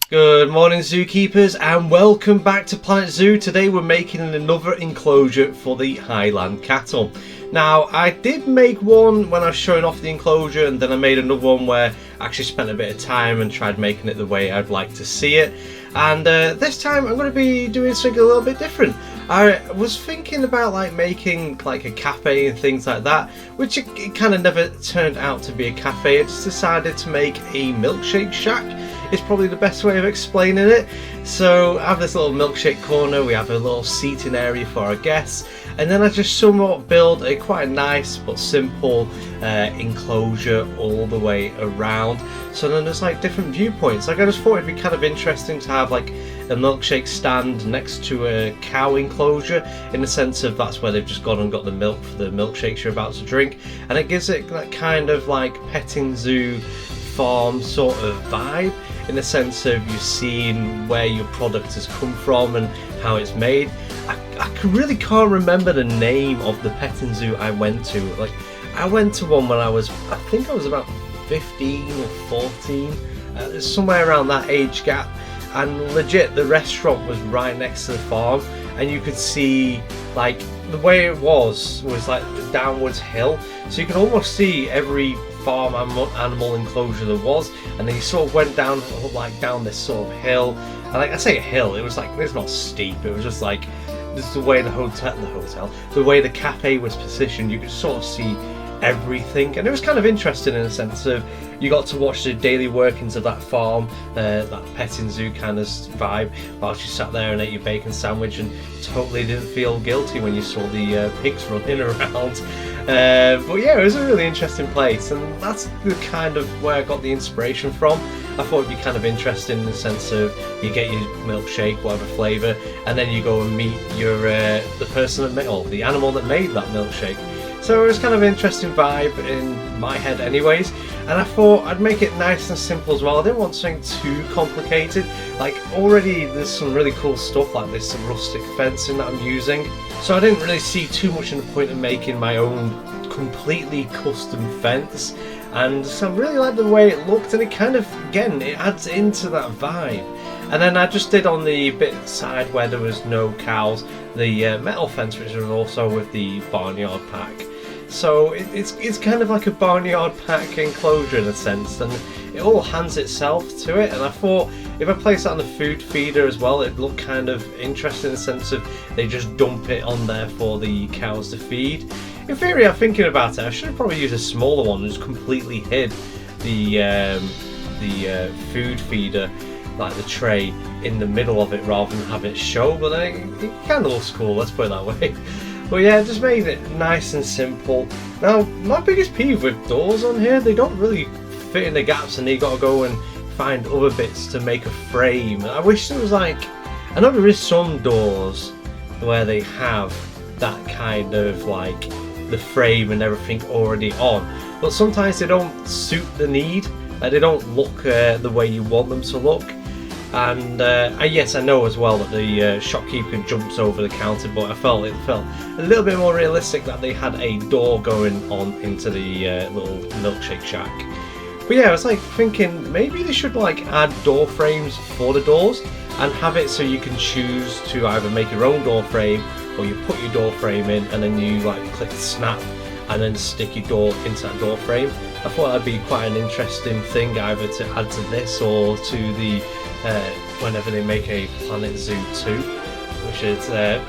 Good morning, zookeepers, and welcome back to Planet Zoo. Today we're making another enclosure for the Highland cattle. Now, I did make one when I was showing off the enclosure, and then I made another one where I actually spent a bit of time and tried making it the way I'd like to see it. And this time I'm going to be doing something a little bit different. I was thinking about making a cafe and things like that, which it kind of never turned out to be a cafe. I just decided to make a milkshake shack. It's probably the best way of explaining it. So I have this little milkshake corner, we have a little seating area for our guests, and then I just somewhat build quite a nice but simple enclosure all the way around. So then there's different viewpoints. I just thought it'd be kind of interesting to have a milkshake stand next to a cow enclosure, in the sense of that's where they've just gone and got the milk for the milkshakes you're about to drink, and it gives it that kind of petting zoo farm sort of vibe, in the sense of you're seeing where your product has come from and how it's made. I really can't remember the name of the petting zoo I went to. I went to one when I think I was about 15 or 14, somewhere around that age gap, and legit the restaurant was right next to the farm, and you could see the way it was the downwards hill, so you could almost see every farm animal enclosure there was, and then you sort of went down down this sort of hill, and I say a hill, it was it's not steep, it was just this is the way the way the cafe was positioned. You could sort of see everything, and it was kind of interesting in the sense of you got to watch the daily workings of that farm, that petting zoo kind of vibe, whilst you sat there and ate your bacon sandwich and totally didn't feel guilty when you saw the pigs running around. But yeah, it was a really interesting place, and that's the kind of where I got the inspiration from. I thought it'd be kind of interesting in the sense of you get your milkshake, whatever flavour, and then you go and meet your the person that made, or the animal that made that milkshake. So it was kind of an interesting vibe in my head anyways, and I thought I'd make it nice and simple as well. I didn't want something too complicated. Already there's some really cool stuff like this rustic fencing that I'm using, so I didn't really see too much in the point of making my own completely custom fence. And so I really like the way it looked, and it kind of, again, it adds into that vibe. And then I just did on the bit side where there was no cows, the metal fence, which was also with the barnyard pack. So it's kind of like a barnyard pack enclosure in a sense, and it all hands itself to it. And I thought if I place that on the food feeder as well, it'd look kind of interesting in the sense of they just dump it on there for the cows to feed. In theory, I'm thinking about it, I should have probably used a smaller one and just completely hid the food feeder, the tray, in the middle of it rather than have it show, but then it kind of looks cool, let's put it that way. But yeah, just made it nice and simple. Now, my biggest peeve with doors on here, they don't really fit in the gaps, and you got to go and find other bits to make a frame. I wish there was I know there is some doors where they have that kind of the frame and everything already on, but sometimes they don't suit the need, they don't look the way you want them to look. And yes, I know as well that the shopkeeper jumps over the counter, but I felt it felt a little bit more realistic that they had a door going on into the little milkshake shack. But yeah, I was thinking maybe they should add door frames for the doors and have it so you can choose to either make your own door frame, or you put your door frame in and then you click snap and then stick your door into that door frame. I thought that'd be quite an interesting thing either to add to this or to the whenever they make a Planet Zoo 2, which is a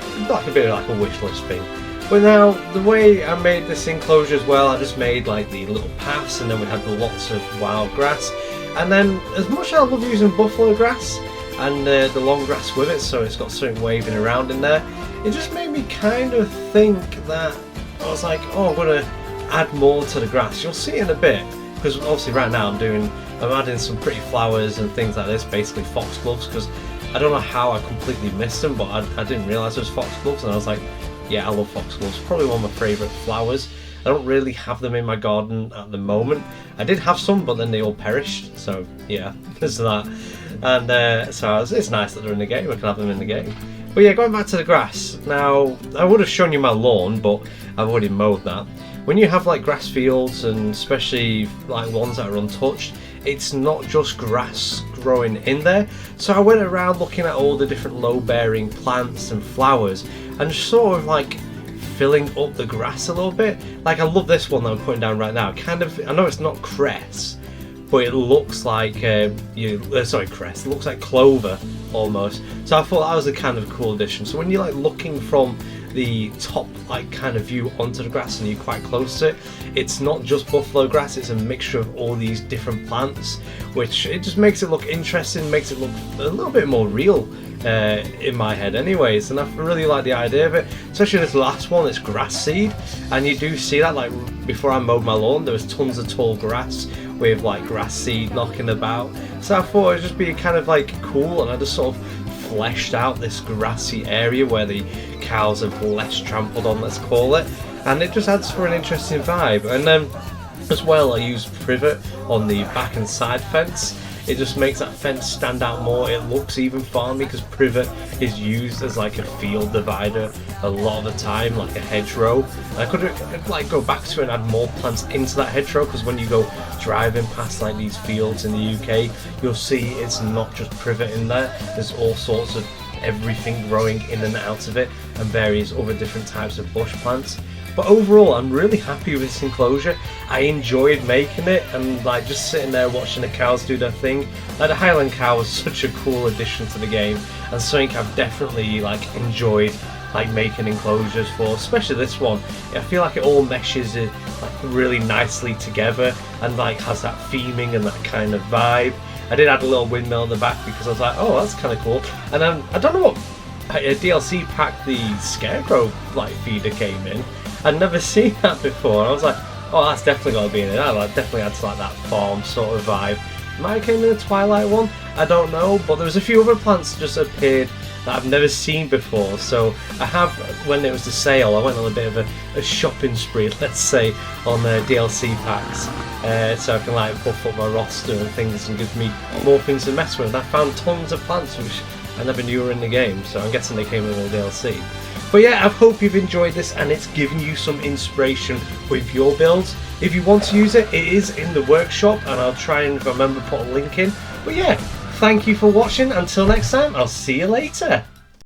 bit of a wish list thing. But now the way I made this enclosure as well, I just made the little paths, and then we had lots of wild grass, and then as much as I love using buffalo grass and the long grass with it, so it's got something waving around in there, it just made me kind of think that I was oh, I'm going to add more to the grass. You'll see in a bit, because obviously right now I'm adding some pretty flowers and things like this, basically foxgloves, because I don't know how I completely missed them, but I didn't realise there was foxgloves, and I was yeah, I love foxgloves, probably one of my favourite flowers. I don't really have them in my garden at the moment. I did have some, but then they all perished, so yeah, there's that. And so it's nice that they're in the game, I can have them in the game. But yeah, going back to the grass, now I would have shown you my lawn, but I've already mowed that. When you have grass fields, and especially ones that are untouched, it's not just grass growing in there. So I went around looking at all the different low bearing plants and flowers and sort of like filling up the grass a little bit. Like I love this one that I'm putting down right now. Kind of, I know it's not cress, but it looks like cress. It looks like clover almost. So I thought that was a kind of cool addition. So when you're like looking from the top like kind of view onto the grass and you're quite close to it, it's not just buffalo grass, it's a mixture of all these different plants, which it just makes it look interesting, makes it look a little bit more real in my head anyways. And I really like the idea of it, especially this last one. It's grass seed, and you do see that like before I mowed my lawn there was tons of tall grass with like grass seed knocking about. So I thought it'd just be kind of like cool, and I just sort of fleshed out this grassy area where the cows are less trampled on, let's call it, and it just adds for an interesting vibe. And then as well, I used privet on the back and side fence. It just makes that fence stand out more. It looks even farmy because privet is used as like a field divider a lot of the time, like a hedgerow. And I could like go back to it and add more plants into that hedgerow, because when you go driving past like these fields in the UK, you'll see it's not just privet in there. There's all sorts of everything growing in and out of it, and various other different types of bush plants. But overall, I'm really happy with this enclosure. I enjoyed making it, and like just sitting there watching the cows do their thing. Like the Highland cow was such a cool addition to the game, and something I've definitely like enjoyed like making enclosures for, especially this one. I feel like it all meshes it like really nicely together and like has that theming and that kind of vibe. I did add a little windmill in the back because I was like, oh, that's kind of cool. And I don't know what a DLC pack the scarecrow like feeder came in. I'd never seen that before. I was like, oh, that's definitely got to be in it. That like, definitely adds like that farm sort of vibe. Might have came in the Twilight one, I don't know, but there was a few other plants just appeared that I've never seen before. So I have, when it was the sale, I went on a bit of a shopping spree, let's say, on the DLC packs, so I can like buff up my roster and things and give me more things to mess with. And I found tons of plants which I never knew were in the game, so I'm guessing they came in the DLC. But yeah, I hope you've enjoyed this and it's given you some inspiration with your builds. If you want to use it, it is in the workshop, and I'll try and, if I remember, put a link in. But yeah, thank you for watching. Until next time, I'll see you later.